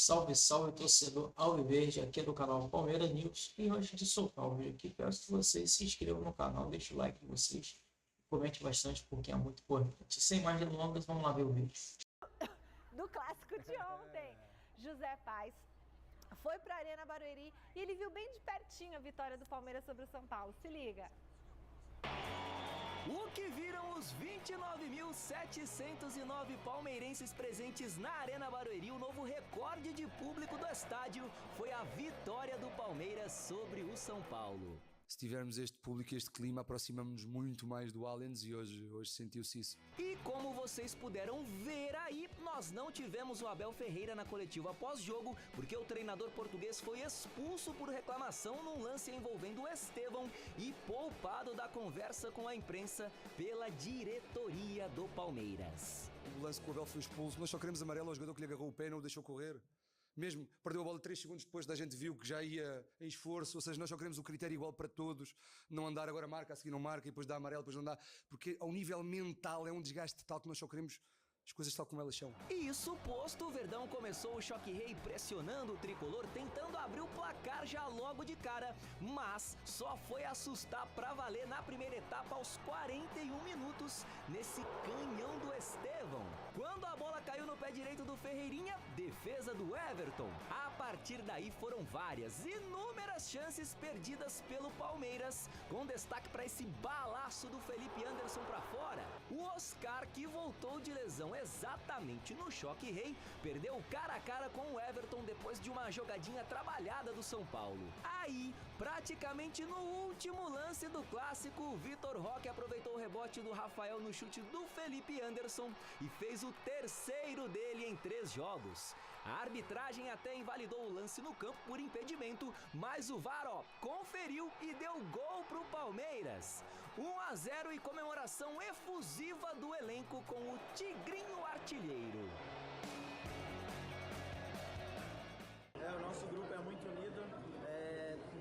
Salve, salve, torcedor alviverde aqui do canal Palmeiras News. E antes de soltar o vídeo aqui, peço que vocês se inscrevam no canal, deixem o like de vocês, comente bastante porque é muito importante. Sem mais delongas, vamos lá ver o vídeo. Do clássico de ontem, José Paz foi para a Arena Barueri e ele viu bem de pertinho a vitória do Palmeiras sobre o São Paulo. Se liga! O que viram os 29.709 palmeirenses presentes na Arena Barueri, o novo recorde de público do estádio, foi a vitória do Palmeiras sobre o São Paulo. Se tivermos este público e este clima, aproximamos-nos muito mais do Allianz e hoje sentiu-se isso. E como vocês puderam ver aí, nós não tivemos o Abel Ferreira na coletiva pós-jogo, porque o treinador português foi expulso por reclamação num lance envolvendo o Estevão e poupado da conversa com a imprensa pela diretoria do Palmeiras. O lance que o Abel foi expulso, nós só queremos amarelo ao jogador que lhe agarrou o pé e não o deixou correr. Mesmo perdeu a bola 3 segundos depois da gente viu que já ia em esforço, ou seja, nós só queremos o critério igual para todos, não andar agora marca, a seguir não marca e depois dá amarelo, depois não dá, porque ao nível mental é um desgaste tal que nós só queremos as coisas tal como elas são. E isso posto, o Verdão começou o choque rei pressionando o tricolor, tentando abrir o placar já logo de cara, mas só foi assustar pra valer na primeira etapa aos 41 minutos, nesse canhão do Estevão. Quando a bola caiu no pé direito do Ferreirinha, defesa do Everton. A partir daí foram várias, inúmeras chances perdidas pelo Palmeiras, com destaque para esse balaço do Felipe Anderson pra fora. O Oscar, que voltou de lesão exatamente no choque rei, perdeu cara a cara com o Everton depois de uma jogadinha trabalhada do São Paulo. Aí, praticamente no último lance do clássico, o Vitor Roque aproveitou o rebote do Rafael no chute do Felipe Anderson e fez o terceiro dele em 3 jogos. A arbitragem até invalidou o lance no campo por impedimento, mas o VAR, conferiu e deu gol pro Palmeiras. 1-0 e comemoração efusiva do elenco com o Tigrinho artilheiro. O nosso grupo é muito unido,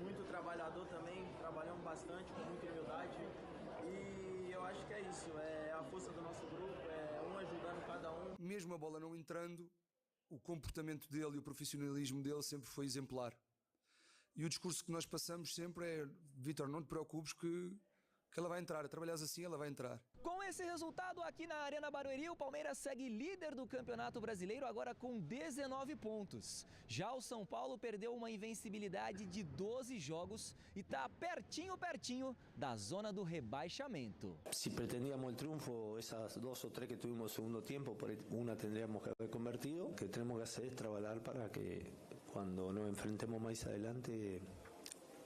muito trabalhador também, trabalhamos bastante com muita humildade e eu acho que é isso, é a força do nosso grupo, um ajudando cada um. Mesmo a bola não entrando, o comportamento dele e o profissionalismo dele sempre foi exemplar. E o discurso que nós passamos sempre é: Vítor, não te preocupes que ela vai entrar, trabalhas assim, ela vai entrar. Com esse resultado aqui na Arena Barueri, o Palmeiras segue líder do Campeonato Brasileiro agora com 19 pontos. Já o São Paulo perdeu uma invencibilidade de 12 jogos e está pertinho da zona do rebaixamento. Si pretendíamos el triunfo, esas 2 o 3 que tuvimos en el segundo tiempo, por una tendríamos que haber convertido. Lo que tenemos que hacer es trabajar para que cuando nos enfrentemos más adelante,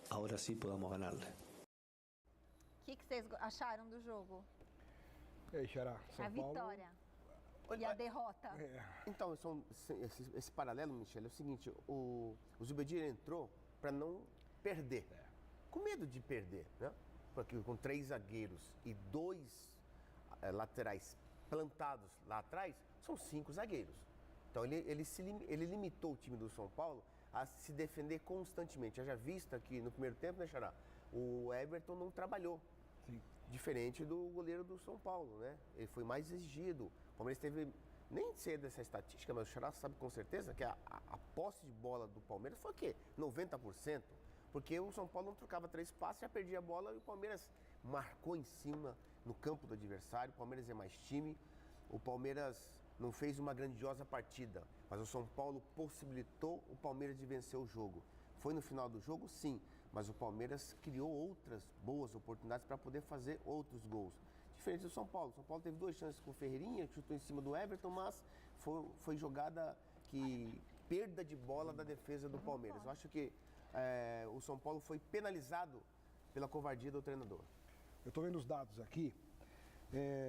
ahora sí podamos ganarle. O que vocês acharam do jogo? E aí, Xará, São A Paulo... vitória e a derrota. Então, esse paralelo, Michele, é o seguinte, o Zubeldia entrou para não perder, com medo de perder, né? Porque com 3 zagueiros e 2 laterais plantados lá atrás, são 5 zagueiros. Então, ele limitou o time do São Paulo a se defender constantemente. Já vista que no primeiro tempo, né, Xará, o Everton não trabalhou. Sim. Diferente do goleiro do São Paulo, né? Ele foi mais exigido. O Palmeiras teve, nem sei dessa estatística, mas o Xará sabe com certeza que a posse de bola do Palmeiras foi o quê? 90%. Porque o São Paulo não trocava 3 passes, já perdia a bola e o Palmeiras marcou em cima no campo do adversário. O Palmeiras é mais time. O Palmeiras não fez uma grandiosa partida, mas o São Paulo possibilitou o Palmeiras de vencer o jogo. Foi no final do jogo, sim, mas o Palmeiras criou outras boas oportunidades para poder fazer outros gols. Diferente do São Paulo. O São Paulo teve 2 chances com o Ferreirinha, que chutou em cima do Everton, mas foi jogada perda de bola da defesa do Palmeiras. Eu acho que o São Paulo foi penalizado pela covardia do treinador. Eu estou vendo os dados aqui.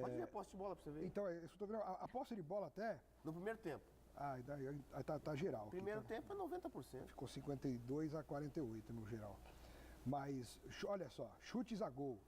Pode ver a posse de bola para você ver. Então, eu estou vendo a posse de bola até... No primeiro tempo. Aí tá geral. Primeiro aqui, tempo é 90%. Ficou 52-48 no geral. Mas, olha só, chutes a gol,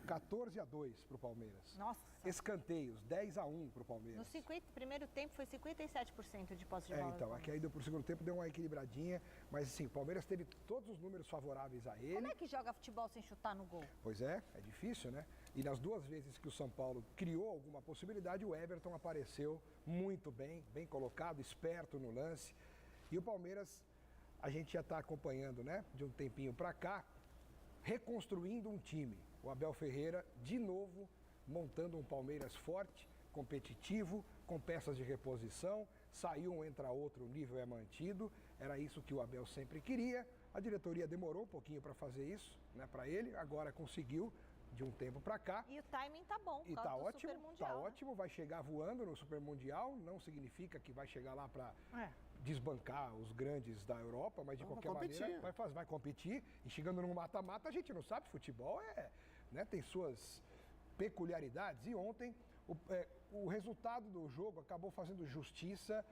14-2 pro Palmeiras. Nossa. Escanteios, 10-1 pro Palmeiras. No primeiro tempo foi 57% de posse de bola. Então, aqui ainda pro segundo tempo deu uma equilibradinha, mas assim, o Palmeiras teve todos os números favoráveis a ele. Como é que joga futebol sem chutar no gol? Pois é difícil, né? E nas 2 vezes que o São Paulo criou alguma possibilidade, o Everton apareceu muito bem colocado, esperto no lance. E o Palmeiras, a gente já está acompanhando, né, de um tempinho para cá, reconstruindo um time. O Abel Ferreira, de novo, montando um Palmeiras forte, competitivo, com peças de reposição, saiu um, entra outro, o nível é mantido, era isso que o Abel sempre queria, a diretoria demorou um pouquinho para fazer isso, né, para ele, agora conseguiu, de um tempo para cá. E o timing tá bom, e tá ótimo, vai chegar voando no Super Mundial, não significa que vai chegar lá para desbancar os grandes da Europa, mas de qualquer maneira vai competir, e chegando no mata-mata a gente não sabe, futebol né, tem suas peculiaridades, e ontem o resultado do jogo acabou fazendo justiça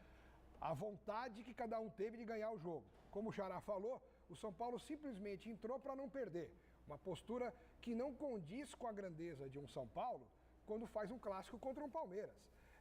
à vontade que cada um teve de ganhar o jogo. Como o Xará falou, o São Paulo simplesmente entrou para não perder. Uma postura que não condiz com a grandeza de um São Paulo quando faz um clássico contra um Palmeiras.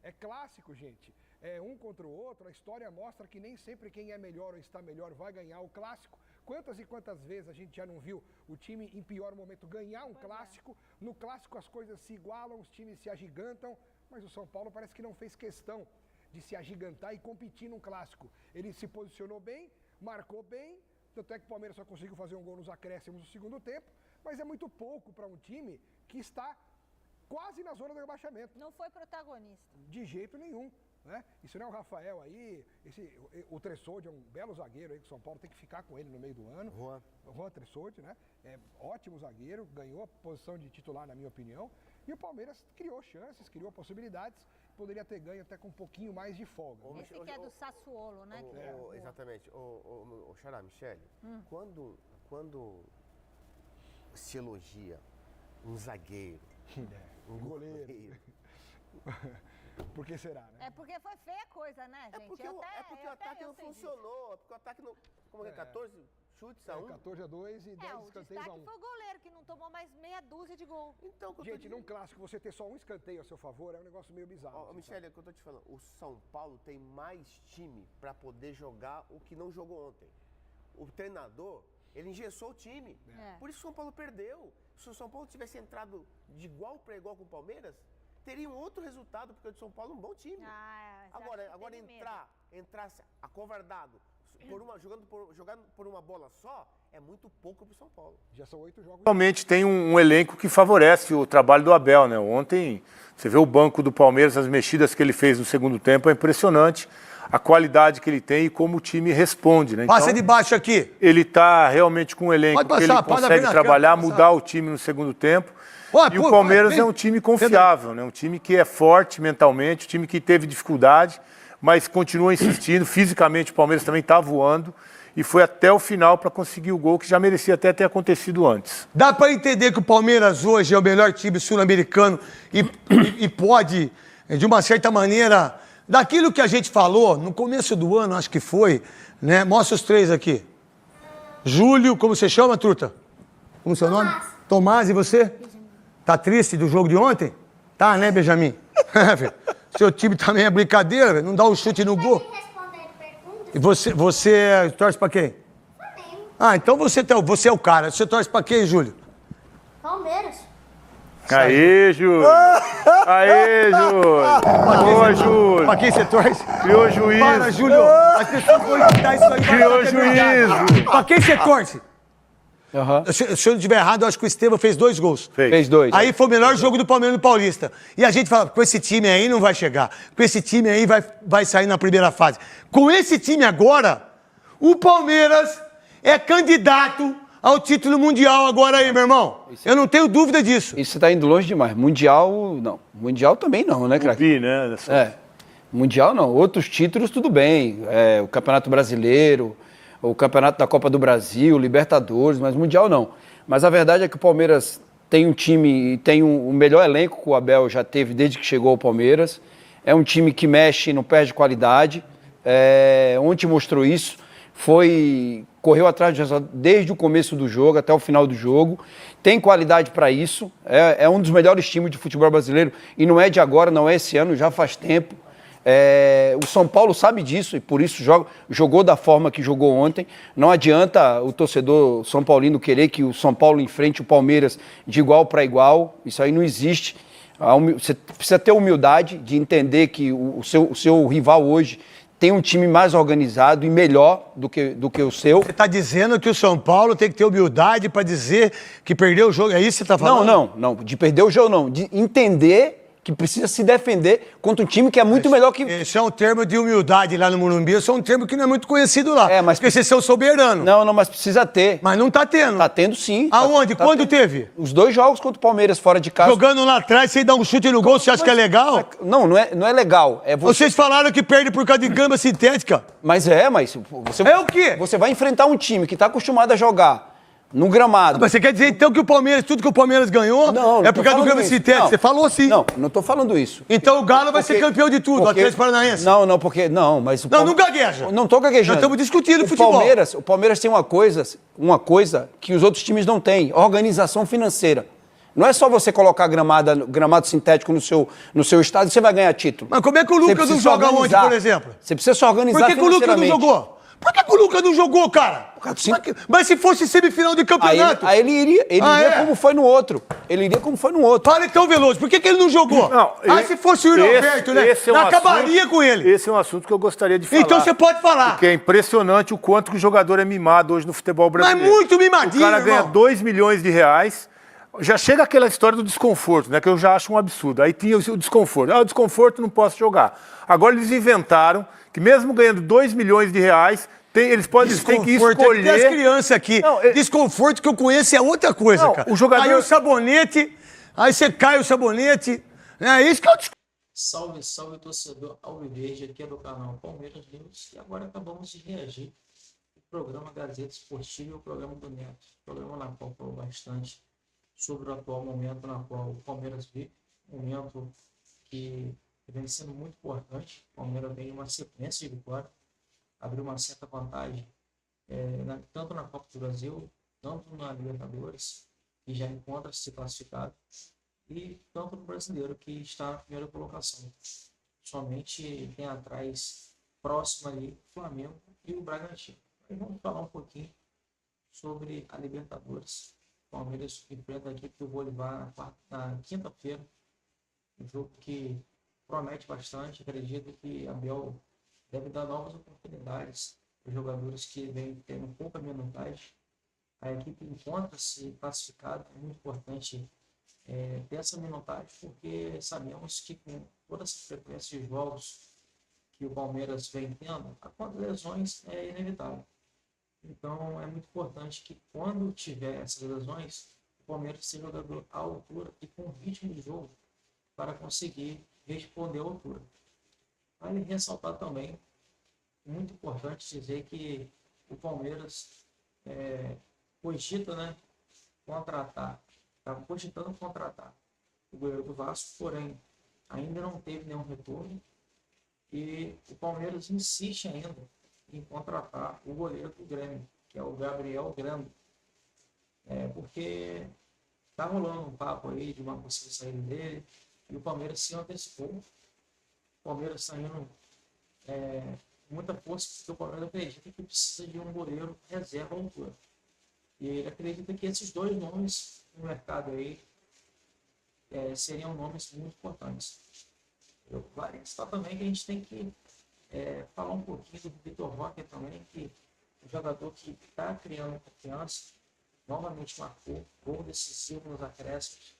É clássico, gente. É um contra o outro. A história mostra que nem sempre quem é melhor ou está melhor vai ganhar o clássico. Quantas e quantas vezes a gente já não viu o time em pior momento ganhar um clássico? No clássico as coisas se igualam, os times se agigantam, mas o São Paulo parece que não fez questão de se agigantar e competir num clássico. Ele se posicionou bem, marcou bem, tanto é que o Palmeiras só conseguiu fazer um gol nos acréscimos no segundo tempo, mas é muito pouco para um time que está quase na zona do rebaixamento. Não foi protagonista. De jeito nenhum. Né? Isso não é o Rafael aí, o Tressoldi é um belo zagueiro aí que o São Paulo tem que ficar com ele no meio do ano. Juan Tressoldi, né? É ótimo zagueiro, ganhou a posição de titular na minha opinião. E o Palmeiras criou chances, criou possibilidades, poderia ter ganho até com um pouquinho mais de folga. Esse que é do Sassuolo, né? Exatamente. O Xará, Michele, quando se elogia um zagueiro, um goleiro. Por que será, né? É porque foi feia a coisa, né, gente? É porque o ataque não funcionou. É porque o ataque não. Como é 14 chutes a 1? 14-2 e 10 escanteios a 1. O destaque foi o goleiro, que não tomou mais meia dúzia de gol. Então, gente, num clássico, você ter só um escanteio a seu favor é um negócio meio bizarro. Michele, é o que eu tô te falando. O São Paulo tem mais time pra poder jogar o que não jogou ontem. O treinador, ele engessou o time. Por isso o São Paulo perdeu. Se o São Paulo tivesse entrado de igual para igual com o Palmeiras, teria um outro resultado, porque o de São Paulo é um bom time. Agora entrar acovardado, jogando por uma bola só, é muito pouco pro São Paulo. Já são 8 jogos. Realmente tem um elenco que favorece o trabalho do Abel, né? Ontem, você vê o banco do Palmeiras, as mexidas que ele fez no segundo tempo, é impressionante a qualidade que ele tem e como o time responde, né? Passa de baixo aqui. Ele está realmente com um elenco que ele consegue trabalhar, mudar o time no segundo tempo. E o Palmeiras é um time confiável, né? Um time que é forte mentalmente, um time que teve dificuldade, mas continua insistindo. Fisicamente o Palmeiras também está voando e foi até o final para conseguir o gol que já merecia até ter acontecido antes. Dá para entender que o Palmeiras hoje é o melhor time sul-americano e pode, de uma certa maneira, daquilo que a gente falou no começo do ano, acho que foi, né? Mostra os três aqui. Júlio, como você chama, truta? Como é o seu nome? Tomás, e você? Tá triste do jogo de ontem? Tá, né, Benjamin? Seu time também é brincadeira, velho. Não dá um chute no gol. E você torce pra quem? Flamengo. Ah, então você é o cara. Você torce pra quem, Júlio? Palmeiras. Aê, Júlio! Aê, Júlio! Boa, Júlio! Pra quem você torce? Criou juízo! Para, Júlio! As pessoas vão editar isso aí. Criou juízo! Pra quem você torce? Se eu não estiver errado, eu acho que o Estevam fez 2 gols. Fez 2. Aí foi o melhor jogo do Palmeiras no Paulista. E a gente fala, com esse time aí não vai chegar. Com esse time aí vai sair na primeira fase. Com esse time agora, o Palmeiras é candidato ao título mundial agora aí, meu irmão. Eu não tenho dúvida disso. Isso tá indo longe demais. Mundial, não. Mundial também não, né, craque? Né? Mundial não. Outros títulos, tudo bem. O Campeonato Brasileiro, o Campeonato da Copa do Brasil, Libertadores, mas Mundial não. Mas a verdade é que o Palmeiras tem um time, tem o melhor elenco que o Abel já teve desde que chegou ao Palmeiras. É um time que mexe e não perde qualidade. Ontem mostrou isso. Correu atrás de resultado desde o começo do jogo até o final do jogo. Tem qualidade para isso. É um dos melhores times de futebol brasileiro. E não é de agora, não é esse ano, já faz tempo. O São Paulo sabe disso e por isso jogou da forma que jogou ontem. Não adianta o torcedor são paulino querer que o São Paulo enfrente o Palmeiras de igual para igual. Isso aí não existe. Você precisa ter humildade de entender que o seu rival hoje tem um time mais organizado e melhor do que o seu. Você está dizendo que o São Paulo tem que ter humildade para dizer que perdeu o jogo, é isso que você está falando? Não, de perder o jogo não, de entender que precisa se defender contra um time que é muito melhor que... Esse é um termo de humildade lá no Morumbi, esse é um termo que não é muito conhecido lá. Mas... Porque vocês são soberanos. Não, mas precisa ter. Mas não tá tendo. Tá tendo sim. Aonde? Quando teve? Os 2 jogos contra o Palmeiras fora de casa. Jogando lá atrás, você dá um chute no gol, você acha que é legal? Não é legal. Vocês falaram que perde por causa de grama sintética. Mas você... É o quê? Você vai enfrentar um time que tá acostumado a jogar no gramado. Mas você quer dizer então que o Palmeiras, tudo que o Palmeiras ganhou é por causa do grama sintético? Você falou assim. Não tô falando isso. Então o Galo vai ser campeão de tudo, o Atlético Paranaense. Não, mas... Não gagueja. Não tô gaguejando. Nós estamos discutindo futebol. O Palmeiras tem uma coisa que os outros times não têm, organização financeira. Não é só você colocar gramado sintético no seu estado e você vai ganhar título. Mas como é que o Lucas não joga ontem, por exemplo? Você precisa se organizar financeiramente. Por que o Lucas não jogou? Por que o Lucas não jogou, cara? Mas se fosse semifinal de campeonato... Aí ele iria como foi no outro. Ele iria como foi no outro. Fala então, Veloso, por que ele não jogou? Se fosse o Yuri Alberto, né? Acabaria com ele. Esse é um assunto que eu gostaria de falar. Então você pode falar. Porque é impressionante o quanto que o jogador é mimado hoje no futebol brasileiro. Mas muito mimadinho, O cara ganha 2 milhões de reais... Já chega aquela história do desconforto, né? Que eu já acho um absurdo. Aí tinha o desconforto. O desconforto não posso jogar. Agora eles inventaram que mesmo ganhando 2 milhões de reais, eles podem ter que escolher... Tem as crianças aqui. Desconforto que eu conheço é outra coisa, cara. O jogador... Aí o sabonete, aí você cai o sabonete. É isso que eu desconforto. Salve, torcedor alviverde, aqui é do canal Palmeiras News. E agora acabamos de reagir ao programa Gazeta Esportiva e o programa do Neto. O programa na qual falou bastante sobre o atual momento na qual o Palmeiras vive, um momento que vem sendo muito importante. O Palmeiras vem em uma sequência de vitórias, abriu uma certa vantagem, tanto na Copa do Brasil, tanto na Libertadores, que já encontra-se classificado, e tanto no Brasileiro, que está na primeira colocação. Somente tem atrás, próximo ali, o Flamengo e o Bragantino. Aí vamos falar um pouquinho sobre a Libertadores. O Palmeiras enfrenta a equipe do Bolívar na quinta-feira, um jogo que promete bastante. Acredito que Abel deve dar novas oportunidades para os jogadores que vêm tendo pouca minutagem. A equipe encontra-se classificada, é muito importante ter essa minutagem, porque sabemos que com toda essa frequência de jogos que o Palmeiras vem tendo, a quanto lesões é inevitável. Então é muito importante que quando tiver essas lesões, o Palmeiras seja jogador à altura e com ritmo de jogo para conseguir responder à altura. Vale ressaltar também, muito importante dizer que o Palmeiras cogita, contratar, está cogitando contratar o goleiro do Vasco, porém ainda não teve nenhum retorno e o Palmeiras insiste ainda em contratar o goleiro do Grêmio, que é o Gabriel Grando. Porque está rolando um papo aí de uma possível saída dele, e o Palmeiras se antecipou. O Palmeiras está indo muita força, porque o Palmeiras acredita que precisa de um goleiro reserva à altura. E ele acredita que esses 2 nomes no mercado aí seriam nomes muito importantes. Vale ressaltar também que a gente tem que falar um pouquinho do Vitor Roque também, que o jogador que está criando confiança, novamente marcou gol decisivo nos acréscimos,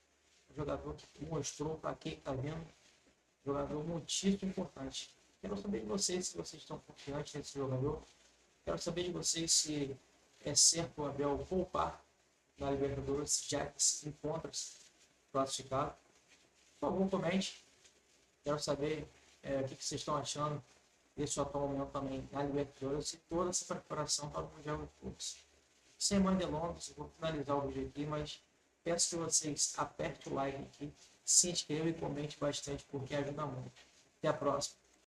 um jogador que mostrou para quem está vendo, um jogador muitíssimo importante. Quero saber de vocês se vocês estão confiantes nesse jogador, quero saber de vocês se é certo o Abel poupar na Libertadores, já que se encontra classificado. Por favor, comente, quero saber o que vocês estão achando desse atual momento também na Libertadores e toda essa preparação para o Mundial de Clubes. Sem mais delongas, vou finalizar o vídeo aqui, mas peço que vocês apertem o like aqui, se inscrevam e comente bastante, porque ajuda muito. Até a próxima.